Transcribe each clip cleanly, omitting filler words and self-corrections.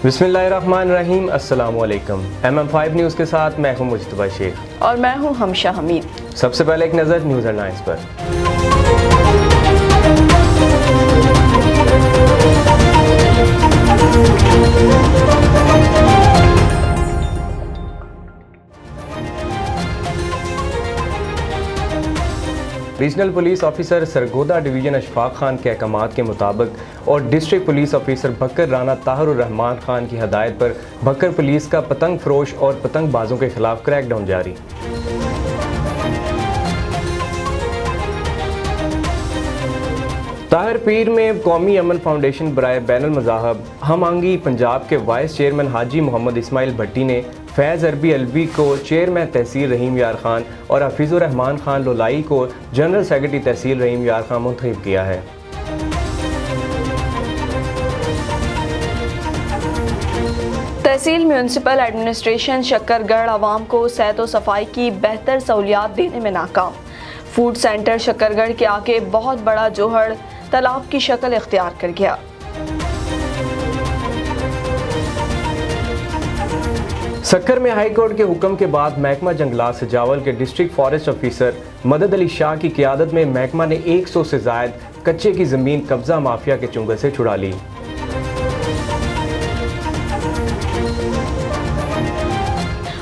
बिस्मिल्लाहिर्रहमानिर्रहीम, अस्सलाम वालेकुम। MM5 न्यूज़ के साथ मैं हूं मुजतबा शेख और मैं हूं हमशा हमीद। सबसे पहले एक नज़र न्यूज़ हेडलाइंस पर। Regional police officer Sargodha division Ashfaq Khan के अहकामात के मुताबिक और district police officer Bhakkar Rana ताहिरुर Rahman Khan की हदायत पर भक्कर पुलिस का पतंग फरोश और पतंग बाजों के खिलाफ क्रैकडाउन जारी। ताहिर पीर में कौमी अमन फाउंडेशन बराए बैनुल मज़ाहब हम आंगी पंजाब के वाइस चेयरमैन हाजी मोहम्मद इस्माइल भट्टी ने फैज़ अरबी अलवी को चेयरमैन तहसील रहीम यार खान और हफीज़ुर रहमान खान लोलाई को जनरल सेक्रेटरी तहसील रहीम यार खान मुंतखब किया है। तहसील म्यूनसिपल एडमिनिस्ट्रेशन शक्करगढ़ आवाम को सेहत व सफाई की बेहतर सहूलियात देने में नाकाम। फूड सेंटर शक्करगढ़ के आगे बहुत बड़ा जोहड़ तालाब की शक्ल इख्तियार कर गया। सक्कर में हाई कोर्ट के हुक्म के बाद महकमा जंगलात सजावल के डिस्ट्रिक्ट फॉरेस्ट ऑफिसर मदद अली शाह की क़ियादत में महकमा ने 100 से ज़ायद कच्चे की ज़मीन कब्ज़ा माफिया के चुंगल से छुड़ा ली।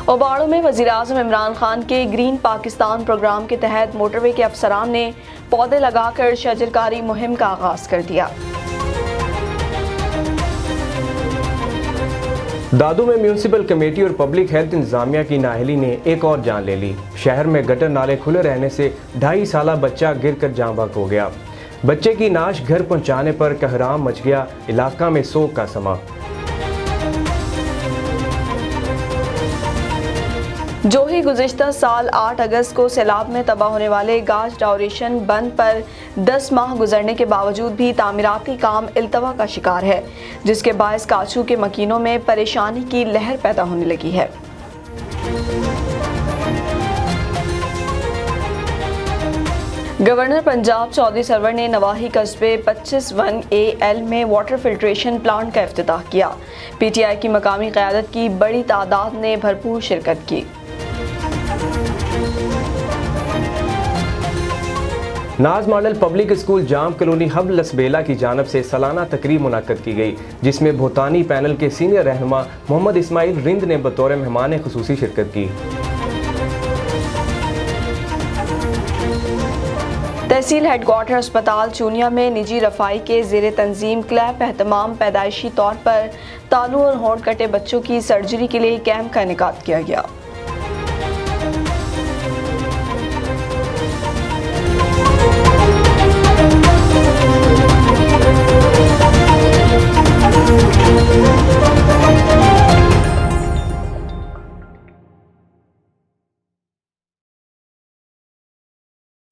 ओबाड़ों में वज़ीर-ए-आज़म इमरान खान के ग्रीन पाकिस्तान प्रोग्राम के तहत मोटरवे के अफसरान ने पौधे लगाकर शजरकारी मुहिम का आगाज कर दिया। दादू में म्यूनसिपल कमेटी और पब्लिक हेल्थ इंतजामिया की नाअहली ने एक और जान ले ली। शहर में गटर नाले खुले रहने से 2.5 साला बच्चा गिरकर जाँ बहक हो गया। बच्चे की नाश घर पहुंचाने पर कहराम मच गया, इलाका में सोग का समा। जो ही गुज़िश्ता साल 8 अगस्त को सैलाब में तबाह होने वाले गाज डाउरेशन बंद पर 10 माह गुजरने के बावजूद भी तामीराती काम इल्तवा का शिकार है, जिसके बायस काचू के मकीनों में परेशानी की लहर पैदा होने लगी है। गवर्नर पंजाब चौधरी सरवर ने नवाही कस्बे 25-1AL में वाटर फिल्ट्रेशन प्लांट का इफ्तिताह किया। PTI की मकामी क़यादत की बड़ी तादाद ने भरपूर शिरकत की। नाज मॉडल पब्लिक स्कूल जाम कॉलोनी हब लसबेला की जानब से सालाना तकरीब मुनक्कद की गई, जिसमें भूतानी पैनल के सीनियर रहनुमा मोहम्मद इस्माइल रिंद ने बतौर मेहमान खुसूसी शिरकत की। तहसील हेडक्वार्टर अस्पताल चूनिया में निजी रफाई के ज़ेरे तंजीम क्लैप एहतमाम पैदाइशी तौर पर तालू और होंठ कटे बच्चों की सर्जरी के लिए कैंप का इनेकाद किया गया।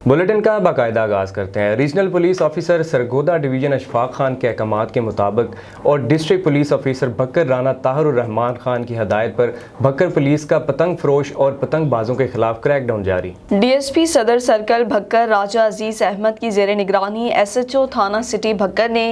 बुलेटिन का बाकायदा आगाज़ करते हैं। Regional police officer Sargodha division Ashfaq Khan के अहकामात के मुताबिक और district police officer Bhakkar Rana ताहिरुर Rahman Khan की हदायत पर भक्कर पुलिस का पतंग फरोश और पतंग बाजों के खिलाफ क्रैकडाउन जारी। DSP सदर सर्कल भक्कर राजा अजीज अहमद की जेर निगरानी SHO थाना सिटी भक्कर ने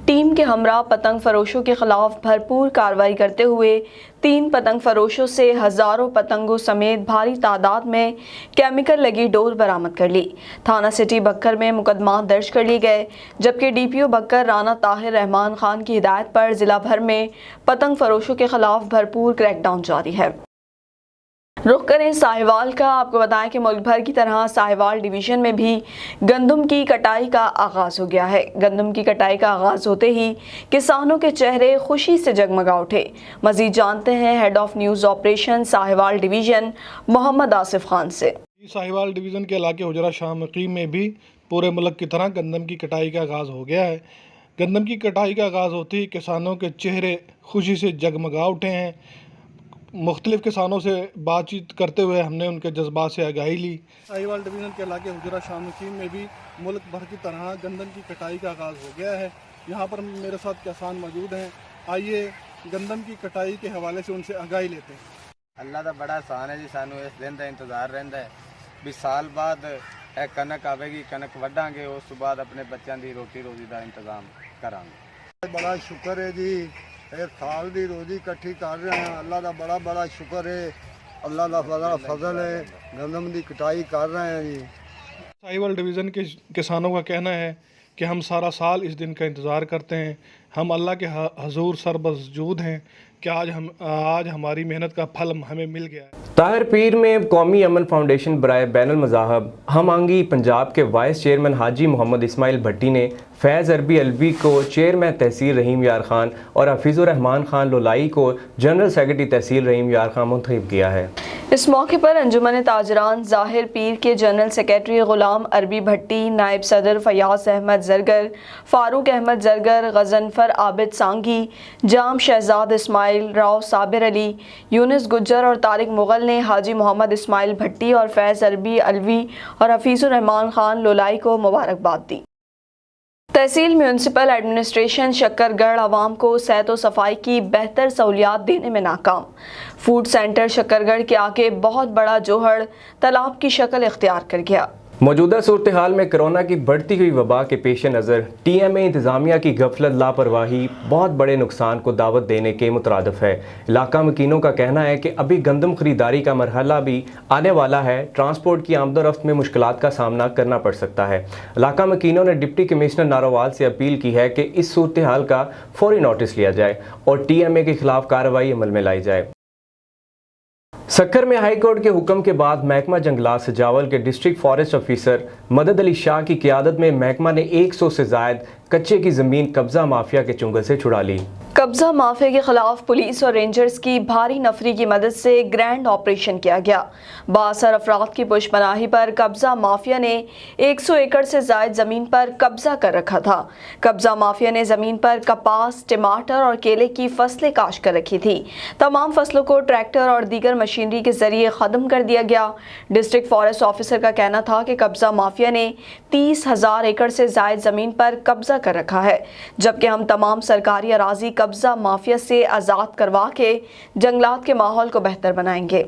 टीम के हमरा पतंग फरोशों के खिलाफ भरपूर कार्रवाई करते हुए 3 पतंग फरोशों से हजारों पतंगों समेत भारी तादाद में केमिकल लगी डोर बरामद कर ली। थाना सिटी भक्कर में मुकदमा दर्ज कर लिए गए, जबकि DPO भक्कर राना ताहिर रहमान खान की हिदायत पर जिला भर में पतंग फरोशों के खिलाफ भरपूर क्रैकडाउन जारी है। रुख करें साहिवाल का। आपको बताएं कि मुल्क भर की तरह साहिवाल डिवीजन में भी गंदम की कटाई का आगाज हो गया है। गंदम की कटाई का आगाज होते ही किसानों के चेहरे खुशी से जगमगा उठे। मजीद जानते हैं head of news operation Sahiwal division Mohammad Asif Khan से। साहिवाल डिवीज़न के इलाके हुजरा शाह मकीम में भी पूरे मुल्क की तरह गंदम की कटाई का आगाज़ हो गया है। गंदम की कटाई का आगाज़ होते ही किसानों के चेहरे खुशी से जगमगा उठे हैं। मुख्तलिफ किसानों से बातचीत करते हुए हमने उनके जज्बात से आगाही ली। साहिवाल डिवीज़न के इलाके हुजरा शाह मकीम में भी मुल्क भर की तरह गंदम की कटाई का आगाज़ हो गया है। यहाँ पर मेरे साथ किसान मौजूद हैं। आइए गंदम की कटाई के हवाले से उनसे आगाही लेते हैं। अल्लाह का बड़ा आसान है जी, सानू इस दिन का इंतज़ार रहता है भी साल बाद कनक आवेगी, कनक वड्डांगे, उस बाद अपने बच्चों की रोटी रोजी का इंतजाम करांगे। बड़ा शुक्र है जी ਇਹ ਸਾਲ ਦੀ ਰੋਜ਼ੀ ਇਕੱਠੀ ਕਰ ਰਹੇ ਹਾਂ। ਅੱਲਾ ਦਾ ਬੜਾ ਬੜਾ ਸ਼ੁਕਰ ਹੈ, ਅੱਲਾ ਦਾ बड़ा फजल है, गंदम की कटाई कर रहे हैं जी। साहिवाल डिवीज़न के किसानों का कहना है कि हम सारा साल इस दिन का इंतज़ार करते हैं। हम अल्लाह के हजूर सरबजूद हैं कि आज हमारी मेहनत का फल हमें मिल गया है। ताहिर पीर में कौमी अमन फाउंडेशन बराए बैनुल मज़ाहब हम आंगी पंजाब के वाइस चेयरमैन हाजी मोहम्मद इस्माइल भट्टी ने फैज़ अरबी अलवी को चेयरमैन तहसील रहीम यार खान और हफीज़ुर रहमान खान लोलाई को जनरल सेक्रेटरी तहसील रहीम यार खान मुंतखब किया है। इस मौके पर अंजुमन ताजरान ज़ाहिर पीर के जनरल सेक्रेटरी ग़ुलाम अरबी भट्टी, नायब सदर फयाज़ अहमद ज़रगर, फ़ारूक अहमद ज़रगर, गज़नफ़र आबिद सांगी, जाम शहजाद इस्माइल, राव साबिर अली, यूनुस गुज्जर और तारिक मुग़ल ने हाजी मोहम्मद इस्माइल भट्टी और फैज़ अरबी अलवी और हफीज़ुर रहमान खान लोलाई को मुबारकबाद दी। तहसील म्यूनसिपल एडमिनिस्ट्रेशन शक्करगढ़ आवाम को सेहत व सफाई की बेहतर सहूलियात देने में नाकाम। फूड सेंटर शक्करगढ़ के आगे बहुत बड़ा जोहड़ तालाब की शक्ल इख्तियार कर गया। मौजूदा सूरत हाल में कोरोना की बढ़ती हुई वबा के पेश नज़र TMA इंतज़ामिया की गफलत लापरवाही बहुत बड़े नुकसान को दावत देने के मुतरादिफ है। इलाका मकीनों का कहना है कि अभी गंदम खरीदारी का मरहला भी आने वाला है। ट्रांसपोर्ट की आमदोरफ्त में मुश्किलात का सामना करना पड़ सकता है। इलाका मकीनों ने डिप्टी कमिश्नर नारोवाल से अपील की है कि इस सूरत हाल का फौरी नोटिस लिया जाए और TMA के खिलाफ कार्रवाई अमल में लाई जाए। सक्कर में हाई कोर्ट के हुक्म के बाद महकमा जंगलात सजावल के डिस्ट्रिक्ट फॉरेस्ट ऑफिसर मदद अली शाह की क़ियादत में महकमा ने 100 से ज़ायद कच्चे की ज़मीन कब्ज़ा माफिया के चुंगल से छुड़ा ली। कब्जा माफिया के खिलाफ पुलिस और रेंजर्स की भारी नफरी की मदद से ग्रैंड ऑपरेशन किया गया। बासर अफराद की पुशपनाही पर कब्जा माफिया ने 100 एकड़ से जायद जमीन पर कब्जा कर रखा था। कब्जा माफिया ने जमीन पर कपास, टमाटर और केले की फसलें काश्त कर रखी थी। तमाम फसलों को ट्रैक्टर और दीगर मशीनरी के जरिए खत्म कर दिया गया। डिस्ट्रिक्ट फॉरेस्ट ऑफिसर का कहना था कि कब्जा माफिया ने 30,000 एकड़ से जायद जमीन पर कब्जा कर रखा है, जबकि हम तमाम सरकारी अराजी कब्जा माफिया से आज़ाद करवा के जंगलात के माहौल को बेहतर बनाएंगे।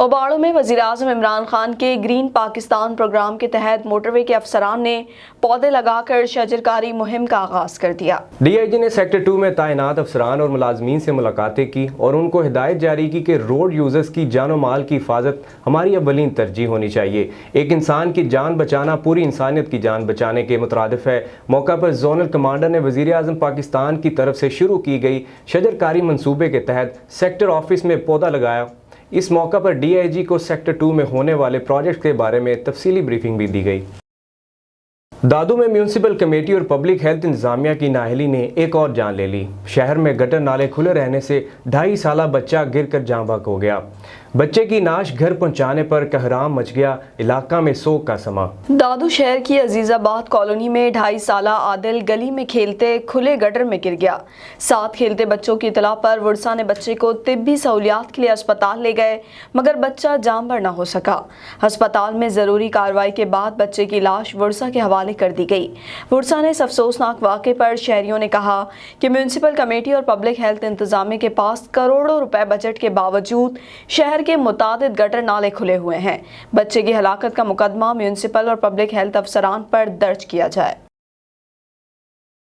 ओबाड़ो में वज़ीर-ए-आज़म इमरान खान के ग्रीन पाकिस्तान प्रोग्राम के तहत मोटरवे के अफसरान ने पौधे लगाकर शजरकारी मुहिम का आगाज़ कर दिया। DIG ने सेक्टर 2 में तैनात अफसरान और मुलाजमीन से मुलाकातें की और उनको हिदायत जारी की कि रोड यूजर्स की जान और माल की हिफाजत हमारी अव्वलीन तरजीह होनी चाहिए। एक इंसान की जान बचाना पूरी इंसानियत की जान बचाने के मुतरादिफ है। मौका पर जोनल कमांडर ने वज़ीर-ए-आज़म पाकिस्तान की तरफ से शुरू की गई शजरकारी मंसूबे के तहत सेक्टर ऑफिस में पौधा लगाया। इस मौका पर DIG को सेक्टर 2 में होने वाले प्रोजेक्ट के बारे में तफसीली ब्रीफिंग भी दी गई। दादू में म्यूनसिपल कमेटी और पब्लिक हेल्थ इंतजामिया की नाअहली ने एक और जान ले ली। शहर में गटर नाले खुले रहने से 2.5 साला बच्चा गिरकर जाँ बहक हो गया। बच्चे की नाश घर पहुंचाने पर कहराम मच गया। इलाका में सोग का समा। दादू शहर की अजीजाबाद कॉलोनी में 2.5 साला आदिल गली में खेलते खुले गटर में गिर गया। साथ खेलते बच्चों की इतला पर वुरसा ने बच्चे को तिब्बी सहूलियात के लिए अस्पताल ले गए, मगर बच्चा जामबर न हो सका। अस्पताल में जरूरी कार्रवाई के बाद बच्चे की लाश वुरसा के हवाले कर दी गई। वुरसा ने इस अफसोसनाक वाक़े पर शहरियों ने कहा कि म्यूनसिपल कमेटी और पब्लिक हेल्थ इंतजामिया के पास करोड़ों रुपए बजट के बावजूद शहर के मुतादिद गटर नाले खुले हुए हैं। बच्चे की हलाकत का मुकदमा म्यूनसिपल और पब्लिक हेल्थ अफसरान पर दर्ज किया जाए।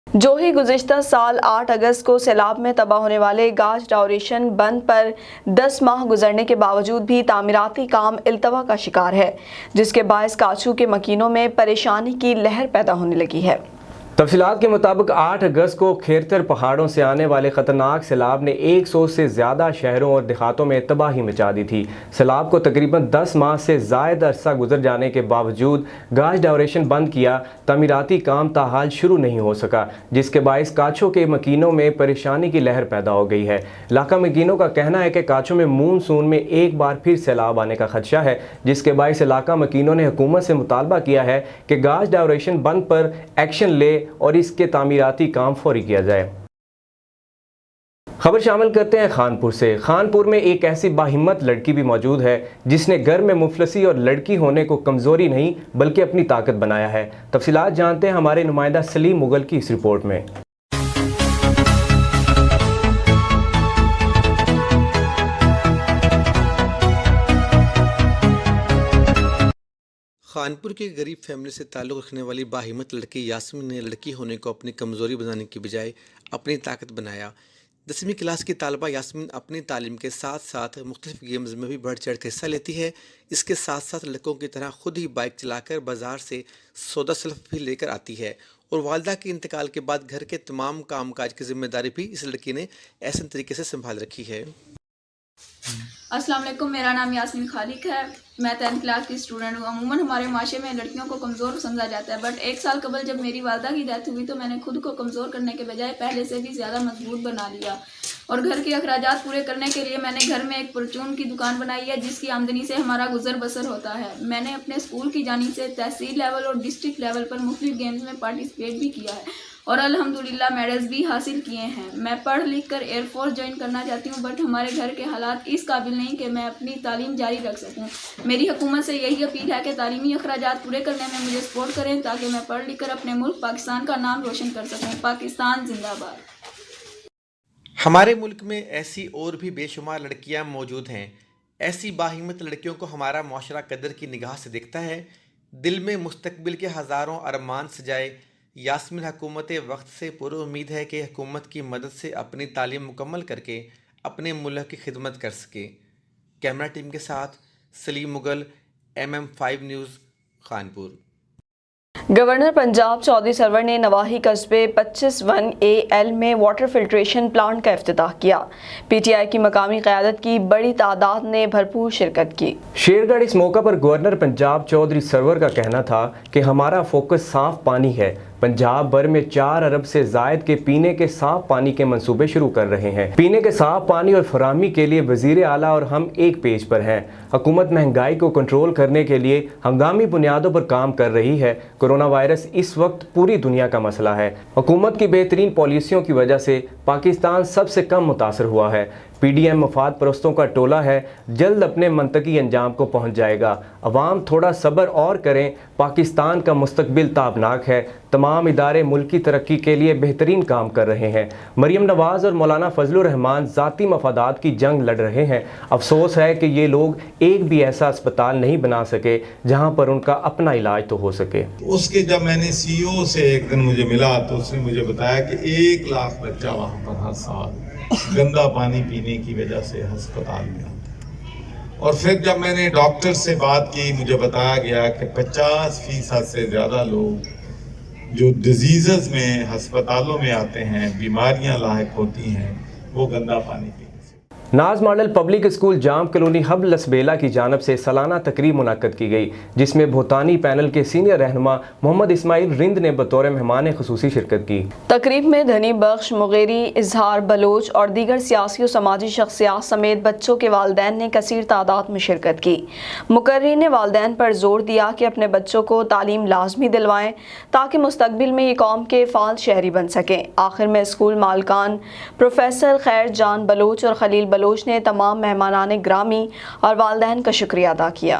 जो ही गुज़िश्ता साल 8 अगस्त को सैलाब में तबाह होने वाले गाज डाउरेशन बंद पर 10 माह गुजरने के बावजूद भी तामीराती काम इल्तवा का शिकार है, जिसके बायस काचू के मकीनों में परेशानी की लहर पैदा होने लगी है। तफसीलात के मुताबिक 8 अगस्त को खेरतर पहाड़ों से आने वाले ख़तरनाक सैलाब ने 100 से ज़्यादा शहरों और देहातों में तबाही मचा दी थी। सैलाब को तकरीबन 10 माह से ज़ायद अरसा गुजर जाने के बावजूद गाज डाउरेशन बंद किया, तमीराती काम ताहाल शुरू नहीं हो सका, जिसके बायस काछों के मकीनों में परेशानी की लहर पैदा हो गई है। इलाका मकीनों का कहना है कि काछों में मानसून में एक बार फिर सैलाब आने का खदशा है, जिसके बायस इलाका मकीनों ने हुकूमत से मुतालबा किया है कि गाज डाउरेशन बंद पर एक्शन ले और इसके तामीराती काम फौरी किया जाए। खबर शामिल करते हैं खानपुर से। खानपुर में एक ऐसी बाहिम्मत लड़की भी मौजूद है जिसने घर में मुफलसी और लड़की होने को कमज़ोरी नहीं बल्कि अपनी ताकत बनाया है। तफसीलात जानते हैं हमारे नुमाइंदा सलीम मुगल की इस रिपोर्ट में। خانپور کی غریب فیملی سے تعلق رکھنے والی باہمت لڑکی یاسمین نے لڑکی ہونے کو اپنی کمزوری بنانے کی بجائے اپنی طاقت بنایا۔ 10ویں کلاس کی طالبہ یاسمین اپنی تعلیم کے ساتھ ساتھ مختلف گیمز میں بھی بڑھ چڑھ کر حصہ لیتی ہے۔ اس کے ساتھ ساتھ لڑکوں کی طرح خود ہی بائک چلا کر بازار سے سودا سلف بھی لے کر آتی ہے، اور والدہ کے انتقال کے بعد گھر کے تمام کام کاج کی ذمہ داری بھی اس لڑکی نے احسن طریقے سے سنبھال رکھی ہے۔ السلام علیکم، میرا نام یاسمین خالق ہے، میں 10th کلاس کی اسٹوڈنٹ ہوں۔ عموماً ہمارے معاشرے میں لڑکیوں کو کمزور سمجھا جاتا ہے، بٹ 1 سال قبل جب میری والدہ کی ڈیتھ ہوئی تو میں نے خود کو کمزور کرنے کے بجائے پہلے سے بھی زیادہ مضبوط بنا لیا، اور گھر کے اخراجات پورے کرنے کے لیے میں نے گھر میں ایک پرچون کی دکان بنائی ہے جس کی آمدنی سے ہمارا گزر بسر ہوتا ہے۔ میں نے اپنے اسکول کی جانب سے تحصیل لیول اور ڈسٹرکٹ لیول پر مختلف گیمز میں پارٹیسپیٹ بھی کیا ہے اور الحمدللہ میڈلز بھی حاصل کیے ہیں۔ میں پڑھ لکھ کر ایئر فورس جوائن کرنا چاہتی ہوں، بٹ ہمارے گھر کے حالات اس قابل نہیں کہ میں اپنی تعلیم جاری رکھ سکوں۔ میری حکومت سے یہی اپیل ہے کہ تعلیمی اخراجات پورے کرنے میں مجھے سپورٹ کریں تاکہ میں پڑھ لکھ کر اپنے ملک پاکستان کا نام روشن کر سکوں۔ پاکستان زندہ باد۔ ہمارے ملک میں ایسی اور بھی بے شمار لڑکیاں موجود ہیں۔ ایسی باہمت لڑکیوں کو ہمارا معاشرہ قدر کی نگاہ سے دیکھتا ہے۔ دل میں مستقبل کے ہزاروں ارمان سجائے یاسمین حکومت وقت سے پر امید ہے کہ حکومت کی مدد سے اپنی تعلیم مکمل کر کے اپنے ملک کی خدمت کر سکے۔ کیمرہ ٹیم کے ساتھ Saleem Mughal, MM5 news, Khanpur. Governor Punjab Chaudhry Sarwar نے نواحی قصبے 25/1AL میں واٹر فلٹریشن پلانٹ کا افتتاح کیا۔ PTI کی مقامی قیادت کی بڑی تعداد نے بھرپور شرکت کی۔ شیرگڑھ اس موقع پر گورنر پنجاب چودھری سرور کا کہنا تھا کہ ہمارا فوکس صاف پانی ہے۔ پنجاب بھر میں 4 ارب سے زائد کے پینے کے صاف پانی کے منصوبے شروع کر رہے ہیں۔ پینے کے صاف پانی اور فراہمی کے لیے وزیر اعلیٰ اور ہم ایک پیج پر ہیں۔ حکومت مہنگائی کو کنٹرول کرنے کے لیے ہنگامی بنیادوں پر کام کر رہی ہے۔ کورونا وائرس اس وقت پوری دنیا کا مسئلہ ہے۔ حکومت کی بہترین پالیسیوں کی وجہ سے پاکستان سب سے کم متاثر ہوا ہے۔ PDM مفاد پرستوں کا ٹولہ ہے، جلد اپنے منطقی انجام کو پہنچ جائے گا۔ عوام تھوڑا صبر اور کریں، پاکستان کا مستقبل تابناک ہے۔ تمام ادارے ملکی ترقی کے لیے بہترین کام کر رہے ہیں۔ مریم نواز اور مولانا فضل الرحمان ذاتی مفادات کی جنگ لڑ رہے ہیں۔ افسوس ہے کہ یہ لوگ ایک بھی ایسا اسپتال نہیں بنا سکے جہاں پر ان کا اپنا علاج تو ہو سکے۔ اس کے جب میں نے CEO سے ایک دن مجھے ملا تو اس نے مجھے بتایا کہ 1 لاکھ بچہ وہاں پر ہر سال گندا پانی پینے کی وجہ سے ہسپتال میں آتا ہے۔ اور پھر جب میں نے ڈاکٹر سے بات کی مجھے بتایا گیا کہ 50% سے زیادہ لوگ جو ڈیزیزز میں ہسپتالوں میں آتے ہیں، بیماریاں لاحق ہوتی ہیں، وہ گندا پانی پینے سے۔ ناز ماڈل پبلک اسکول جام کالونی ہب لسبیلا کی جانب سے سالانہ تقریب منعقد کی گئی، جس میں بھوتانی پینل کے سینئر رہنما محمد اسماعیل رند نے بطور مہمان خصوصی شرکت کی۔ تقریب میں دھنی بخش مغیری، اظہار بلوچ اور دیگر سیاسی و سماجی شخصیات سمیت بچوں کے والدین نے کثیر تعداد میں شرکت کی۔ مقررین نے والدین پر زور دیا کہ اپنے بچوں کو تعلیم لازمی دلوائیں تاکہ مستقبل میں یہ قوم کے فعال شہری بن سکیں۔ آخر میں اسکول مالکان پروفیسر خیر جان بلوچ اور خلیل بلوچ نے تمام مہمانان گرامی اور والدین کا شکریہ ادا کیا۔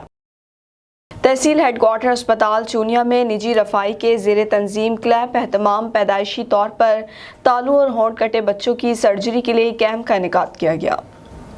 تحصیل ہیڈ کوارٹر اسپتال چونیا میں نجی رفائی کے زیر تنظیم کلیپ اہتمام پیدائشی طور پر تالو اور ہونٹ کٹے بچوں کی سرجری کے لیے کیمپ کا انعقاد کیا گیا۔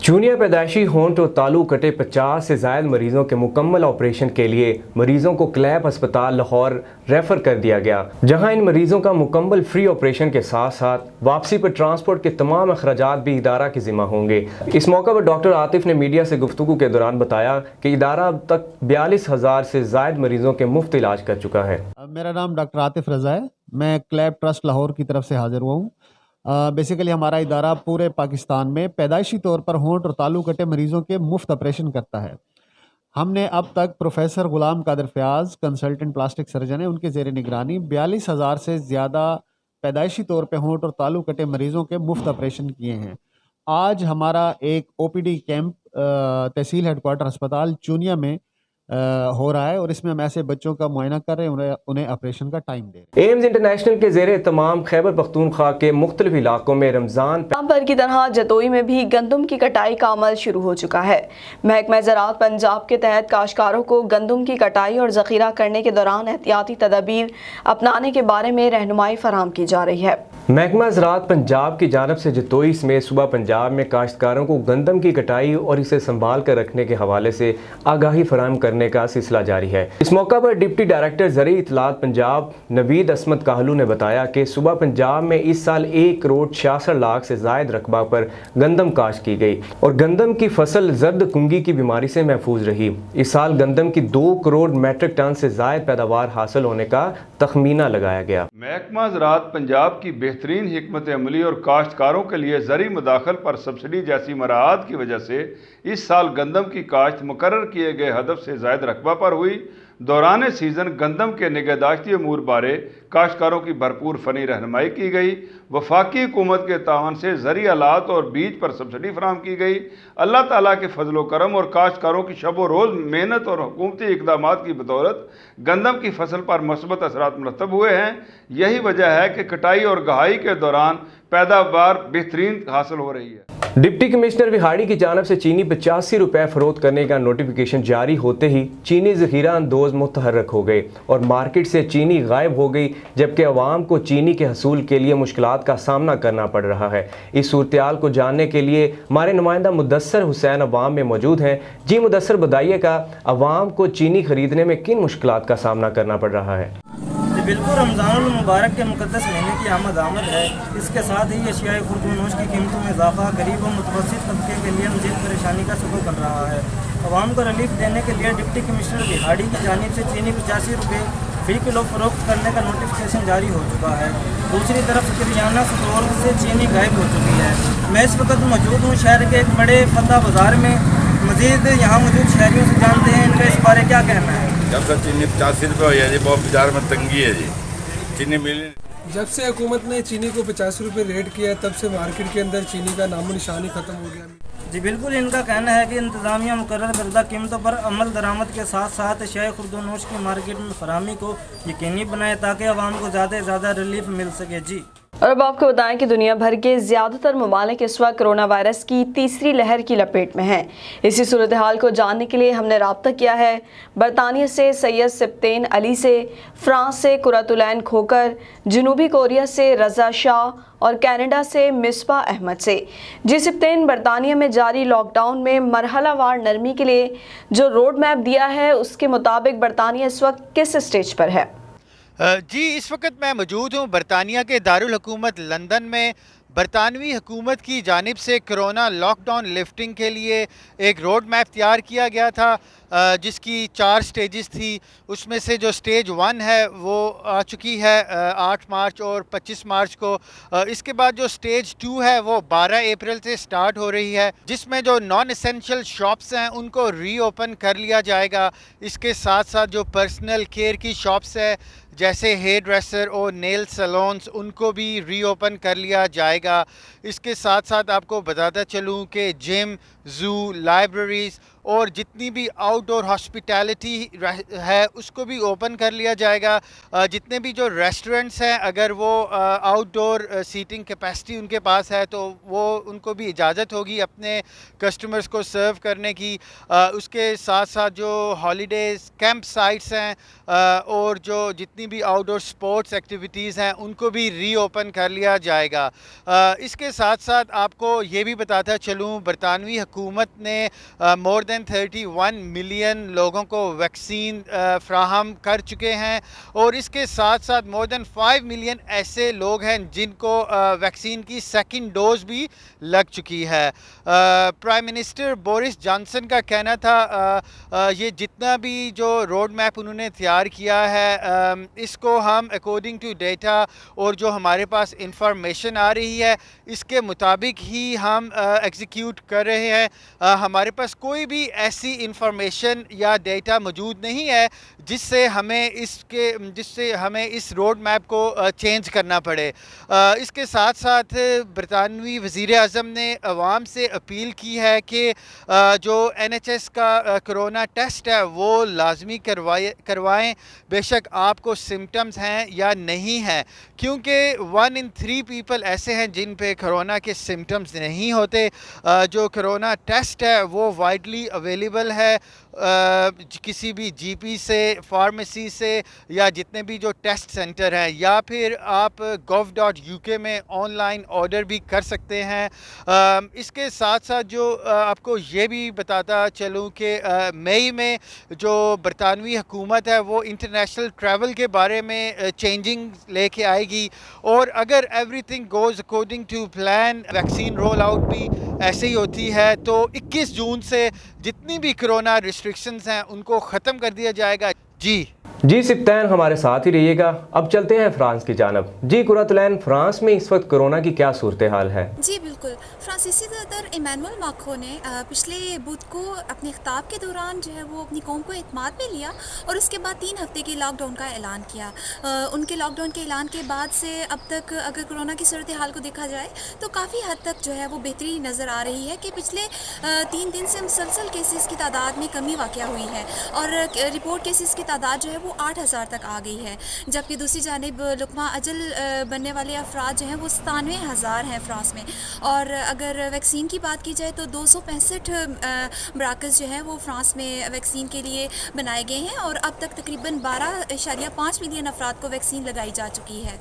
چونیا پیدائشی ہونٹ اور تالو کٹے 50 سے زائد مریضوں کے مکمل آپریشن کے لیے مریضوں کو کلیپ اسپتال لاہور ریفر کر دیا گیا، جہاں ان مریضوں کا مکمل فری آپریشن کے ساتھ ساتھ واپسی پر ٹرانسپورٹ کے تمام اخراجات بھی ادارہ کے ذمہ ہوں گے۔ اس موقع پر ڈاکٹر عاطف نے میڈیا سے گفتگو کے دوران بتایا کہ ادارہ اب تک 42,000 سے زائد مریضوں کے مفت علاج کر چکا ہے۔ میرا نام ڈاکٹر عاطف رضا ہے، میں کلیپ ٹرسٹ لاہور کی طرف سے حاضر ہوا ہوں۔ بیسیکلی ہمارا ادارہ پورے پاکستان میں پیدائشی طور پر ہونٹ اور تالو کٹے مریضوں کے مفت آپریشن کرتا ہے۔ ہم نے اب تک professor Ghulam Qadir Fayyaz consultant plastic surgeon ہیں، ان کے زیر نگرانی 42,000 سے زیادہ پیدائشی طور پہ ہونٹ اور تالو کٹے مریضوں کے مفت آپریشن کیے ہیں۔ آج ہمارا ایک OPD کیمپ تحصیل ہیڈ کوارٹر اسپتال چونیا میں ہو رہا ہے، اور اس میں ہم ایسے بچوں کا معائنہ کر رہے ہیں، انہیں آپریشن کا ٹائم دے رہے ہیں۔ ایمز انٹرنیشنل کے زیر اہتمام خیبر پختونخوا کے مختلف علاقوں میں رمضان پر کی طرح جتوئی میں بھی گندم کی کٹائی کا عمل شروع ہو چکا ہے۔ محکمہ زراعت پنجاب کے تحت کاشتکاروں کو گندم کی کٹائی اور ذخیرہ کرنے کے دوران احتیاطی تدابیر اپنانے کے بارے میں رہنمائی فراہم کی جا رہی ہے۔ محکمہ زراعت پنجاب کی جانب سے جتوئی سمیت صوبہ پنجاب میں کاشتکاروں کو گندم کی کٹائی اور اسے سنبھال کر رکھنے کے حوالے سے آگاہی فراہم کرنے کرنے کا سلسلہ جاری ہے۔ اس موقع پر ڈپٹی ڈائریکٹر زرعی اطلاعات پنجاب نوید عصمت کاہلو نے بتایا کہ صوبہ پنجاب میں اس سال 1,66,00,000 سے زائد رقبہ پر گندم کاشت کی گئی اور گندم کی فصل زرد کنگھی کی بیماری سے محفوظ رہی۔ اس سال گندم کی 2 کروڑ میٹرک ٹن سے زائد پیداوار حاصل ہونے کا تخمینہ لگایا گیا۔ محکمہ زراعت پنجاب کی بہترین حکمت عملی اور کاشتکاروں کے لیے زرعی مداخل پر سبسڈی جیسی مراعات کی وجہ سے اس سال گندم کی کاشت مقرر کیے گئے ہدف سے زائد رقبہ پر ہوئی۔ دوران سیزن گندم کے نگہداشتی امور بارے کاشتکاروں کی بھرپور فنی رہنمائی کی گئی۔ وفاقی حکومت کے تعاون سے زرعی آلات اور بیج پر سبسڈی فراہم کی گئی۔ اللہ تعالیٰ کے فضل و کرم اور کاشتکاروں کی شب و روز محنت اور حکومتی اقدامات کی بدولت گندم کی فصل پر مثبت اثرات مرتب ہوئے ہیں۔ یہی وجہ ہے کہ کٹائی اور گہائی کے دوران پیداوار بہترین حاصل ہو رہی ہے۔ ڈپٹی کمشنر وہاڑی کی جانب سے چینی 85 روپے فروخت کرنے کا نوٹیفیکیشن جاری ہوتے ہی چینی ذخیرہ اندوز متحرک ہو گئے اور مارکیٹ سے چینی غائب ہو گئی، جبکہ عوام کو چینی کے حصول کے لیے مشکلات کا سامنا کرنا پڑ رہا ہے۔ اس صورتحال کو جاننے کے لیے ہمارے نمائندہ مدثر حسین عوام میں موجود ہیں۔ جی مدثر، بتائیے کہ عوام کو چینی خریدنے میں کن مشکلات کا سامنا کرنا پڑ رہا ہے؟ بالکل، رمضان المبارک کے مقدس مہینے کی آمد ہے۔ اس کے ساتھ ہی اشیاء خورد و نوش کی قیمتوں میں اضافہ غریب و متوسط طبقے کے لیے مزید پریشانی کا سبب بن رہا ہے۔ عوام کو ریلیف دینے کے لیے ڈپٹی کمشنر وہاڑی کی جانب سے چینی 85 روپے فی کلو فروخت کرنے کا نوٹیفیکیشن جاری ہو چکا ہے۔ دوسری طرف کریانہ اسٹور سے چینی غائب ہو چکی ہے۔ میں اس وقت موجود ہوں شہر کے ایک بڑے فتح بازار میں۔ مزید یہاں موجود شہریوں سے جانتے ہیں ان کا اس بارے کیا کہنا ہے۔ جب سے چینی 85 روپے ہوئی ہے جی، بہت بازار میں تنگی ہے جی، چینی مل۔ جب سے حکومت نے چینی کو 85 روپے ریٹ کیا ہے تب سے مارکیٹ کے اندر چینی کا نام و نشان ہی ختم ہو گیا۔ جی بالکل، ان کا کہنا ہے کہ انتظامیہ مقرر کردہ قیمتوں پر عمل درآمد کے ساتھ ساتھ اشیاء خورد و نوش کی مارکیٹ میں فراہمی کو یقینی بنائے تاکہ عوام کو زیادہ سے زیادہ ریلیف مل سکے۔ جی، اور اب آپ کو بتائیں کہ دنیا بھر کے زیادہ تر ممالک اس وقت کرونا وائرس کی تیسری لہر کی لپیٹ میں ہیں۔ اسی صورتحال کو جاننے کے لیے ہم نے رابطہ کیا ہے برطانیہ سے سید سبطین علی سے، فرانس سے قرۃ العین کھوکر، جنوبی کوریا سے رضا شاہ اور کینیڈا سے مصباح احمد سے۔ جی سبطین، برطانیہ میں جاری لاک ڈاؤن میں مرحلہ وار نرمی کے لیے جو روڈ میپ دیا ہے اس کے مطابق برطانیہ اس وقت کس اسٹیج پر ہے؟ جی، اس وقت میں موجود ہوں برطانیہ کے دارالحکومت لندن میں۔ برطانوی حکومت کی جانب سے کرونا لاک ڈاؤن لفٹنگ کے لیے ایک روڈ میپ تیار کیا گیا تھا جس کی 4 سٹیجز تھی۔ اس میں سے جو سٹیج 1 ہے وہ آ چکی ہے 8 مارچ اور 25 مارچ کو۔ اس کے بعد جو سٹیج 2 ہے وہ 12 اپریل سے سٹارٹ ہو رہی ہے، جس میں جو نان اسینشل شاپس ہیں ان کو ری اوپن کر لیا جائے گا۔ اس کے ساتھ ساتھ جو پرسنل کیئر کی شاپس ہے جیسے ہیئر ڈریسر اور نیل سیلونز ان کو بھی ری اوپن کر لیا جائے گا۔ اس کے ساتھ ساتھ آپ کو بتاتا چلوں کہ جم، زو، لائبریریز اور جتنی بھی آؤٹ ڈور ہاسپٹیلٹی ہے اس کو بھی اوپن کر لیا جائے گا۔ جتنے بھی جو ریسٹورنٹس ہیں اگر وہ آؤٹ ڈور سیٹنگ کیپیسٹی ان کے پاس ہے تو وہ ان کو بھی اجازت ہوگی اپنے کسٹمرز کو سرو کرنے کی۔ اس کے ساتھ ساتھ جو ہالیڈیز کیمپ سائٹس ہیں اور جو جتنی بھی آؤٹ ڈور سپورٹس ایکٹیویٹیز ہیں ان کو بھی ری اوپن کر لیا جائے گا۔ اس کے ساتھ ساتھ آپ کو یہ بھی بتاتا چلوں برطانوی حکومت نے مور دین 31 ملین لوگوں کو ویکسین فراہم کر چکے ہیں اور اس کے ساتھ ساتھ مور دین 5 ملین ایسے لوگ ہیں جن کو ویکسین کی سیکنڈ ڈوز بھی لگ چکی ہے۔ پرائم منسٹر بورس جانسن کا کہنا تھا یہ جتنا بھی جو روڈ میپ انہوں نے تیار کیا ہے اس کو ہم اکارڈنگ ٹو ڈیٹا اور جو ہمارے پاس انفارمیشن آ رہی ہے اس کے مطابق ہی ہم ایگزیکیوٹ کر رہے ہیں۔ ہمارے پاس کوئی بھی ایسی انفارمیشن یا ڈیٹا موجود نہیں ہے جس سے ہمیں اس روڈ میپ کو چینج کرنا پڑے۔ اس کے ساتھ ساتھ برطانوی وزیر اعظم نے عوام سے اپیل کی ہے کہ جو NHS کا کرونا ٹیسٹ ہے وہ لازمی کروائیں، بے شک آپ کو سمٹمز ہیں یا نہیں ہیں، کیونکہ 1 in 3 پیپل ایسے ہیں جن پہ کرونا کے سمٹمز نہیں ہوتے۔ جو کرونا ٹیسٹ ہے وہ وائڈلی اویلیبل ہے किसी भी जीपी से, फार्मेसी से या जितने भी जो टेस्ट सेंटर हैं, या फिर आप gov.uk में ऑनलाइन ऑर्डर भी कर सकते हैं। इसके साथ साथ जो आपको ये भी बताता चलूँ कि मई में जो बरतानवी हुकूमत है वो इंटरनेशनल ट्रैवल के बारे में चेंजिंग लेके आएगी, और अगर everything goes according to plan, vaccine roll out भी ऐसे ही होती है, तो 21 जून से जितनी भी कोरोना रिस्ट्रिक्शंस हैं उनको ख़त्म कर दिया जाएगा। जी सिप्तैन, हमारे साथ ही रहिएगा। अब चलते हैं फ्रांस की जानब। जी कुरतुलैन, फ्रांस में इस वक्त कोरोना की क्या सूरत हाल है? जी बिल्कुल, फ्रांसीसी सदर इमैनुअल मैक्रों ने पिछले बुध को अपने खिताब के दौरान जो है वो अपनी कौम को एतमाद में लिया और उसके बाद 3 हफ्ते के लॉकडाउन का ऐलान किया। उनके लॉकडाउन के ऐलान के बाद से अब तक अगर कोरोना की सूरत हाल को देखा जाए तो काफ़ी हद तक जो है वो बेहतरी नज़र आ रही है कि पिछले 3 दिन से मुसलसल केसेस की तादाद में कमी वाक़या हुई है और रिपोर्ट केसेस की तादाद जो है वो 8,000 तक आ गई है, जबकि दूसरी जानिब लुकमा अजल बनने वाले अफराद जो हैं वो 97,000 हैं फ्रांस में। और अगर वैक्सीन की बात की जाए तो 265 मराकज़ जो हैं वो फ्रांस में वैक्सीन के लिए बनाए गए हैं और अब तक तकरीबन 12.5 मिलियन अफराद को वैक्सीन लगाई जा चुकी है।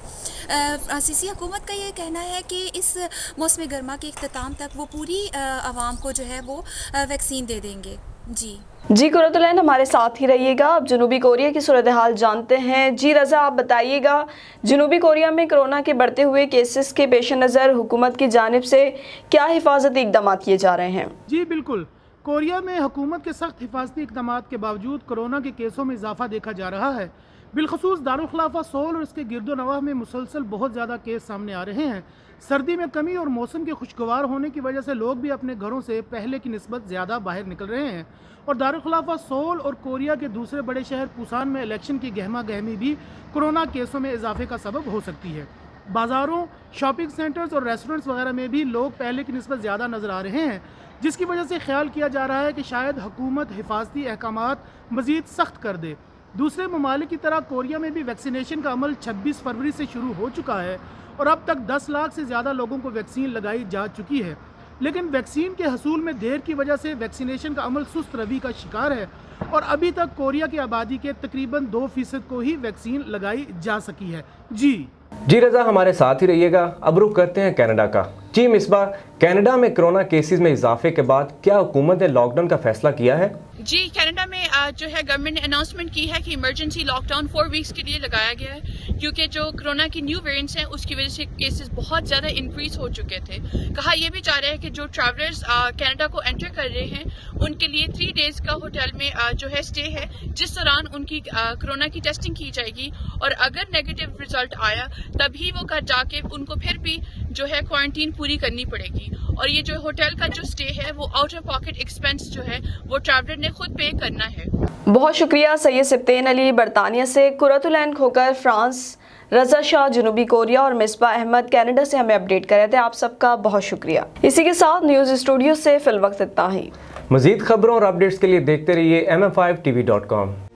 फ्रांसीसी हुकूमत का ये कहना है कि इस मौसम गर्मा के इख्तिताम तक वो पूरी आवाम को जो है वो वैक्सीन दे देंगे। जी कुरतुलैन, हमारे साथ ही रहिएगा। अब जनूबी कोरिया की सूरत हाल जानते हैं। जी रज़ा, आप बताइएगा, जनूबी कोरिया में कोरोना के बढ़ते हुए केसेस के पेश नज़र हुकूमत की जानिब से क्या हिफाजती इक़दाम किए जा रहे हैं? जी बिल्कुल, कोरिया में हुकूमत के सख्त हिफाजती इक़दाम के बावजूद कोरोना के केसों में इजाफा देखा जा रहा है। बिलखसूस दारुल खिलाफा सोल और इसके गिरदो नवाह में मुसलसल बहुत ज़्यादा केस सामने आ रहे हैं। सर्दी में कमी और मौसम के खुशगवार होने की वजह से लोग भी अपने घरों से पहले की निस्बत ज़्यादा बाहर निकल रहे हैं और दारुल खिलाफा सोल और कोरिया के दूसरे बड़े शहर पुसान में इलेक्शन की गहमा गहमी भी कोरोना केसों में इजाफे का सबब हो सकती है। बाज़ारों, शॉपिंग सेंटर्स और रेस्टोरेंट्स वगैरह में भी लोग पहले की निस्बत ज़्यादा नज़र आ रहे हैं, जिसकी वजह से ख्याल किया जा रहा है कि शायद हुकूमत हिफाजती अहकामात मज़ीद सख्त कर दे। दूसरे ममालिक की तरह कोरिया में भी वैक्सीनेशन का अमल 26 फरवरी से शुरू हो चुका है और अब तक 10 लाख से ज़्यादा लोगों को वैक्सीन लगाई जा चुकी है, लेकिन वैक्सीन के हसूल में देर की वजह से वैक्सीनेशन का अमल सुस्त रवि का शिकार है और अभी तक कोरिया की आबादी के तकरीबन 2% को ही वैक्सीन लगाई जा सकी है। जी रज़ा, हमारे साथ ही रहिएगा। अब रुख करते हैं कनाडा का। जी मिसबा, कनाडा में कोरोना केसेस में इजाफे के बाद क्या हुकूमत ने लॉकडाउन का फैसला किया है? जी, कनाडा में जो है गवर्नमेंट ने अनाउंसमेंट की है कि इमरजेंसी लॉकडाउन 4 वीक्स के लिए लगाया गया है, क्योंकि जो कोरोना की न्यू वेरिएंट्स हैं उसकी वजह से केसेस बहुत ज़्यादा इंक्रीज हो चुके थे। कहा यह भी जा रहा है कि जो ट्रैवलर्स कनाडा को एंटर कर रहे हैं उनके लिए 3 डेज़ का होटल में जो है स्टे है, जिस दौरान उनकी कोरोना की टेस्टिंग की जाएगी और अगर नेगेटिव रिजल्ट आया तभी वो घर जाके उनको फिर भी जो है क्वारंटीन पूरी करनी पड़ेगी। और ये जो होटल का जो स्टे है वो आउट ऑफ पॉकेट एक्सपेंस जो है वो ट्रैवलर ने खुद पे करना है। बहुत शुक्रिया सैयद सिप्तैन अली बरतानिया से। कुरतुलैन खोकर फ्रांस, रज़ा शाह जनूबी कोरिया और मिसबा अहमद कनाडा से हमें अपडेट कर रहे थे। आप सबका बहुत शुक्रिया। इसी के साथ न्यूज़ स्टूडियो से फिल वक्त इतना ही। मज़ीद खबरों और अपडेट्स के लिए देखते रहिए MM5TV.com।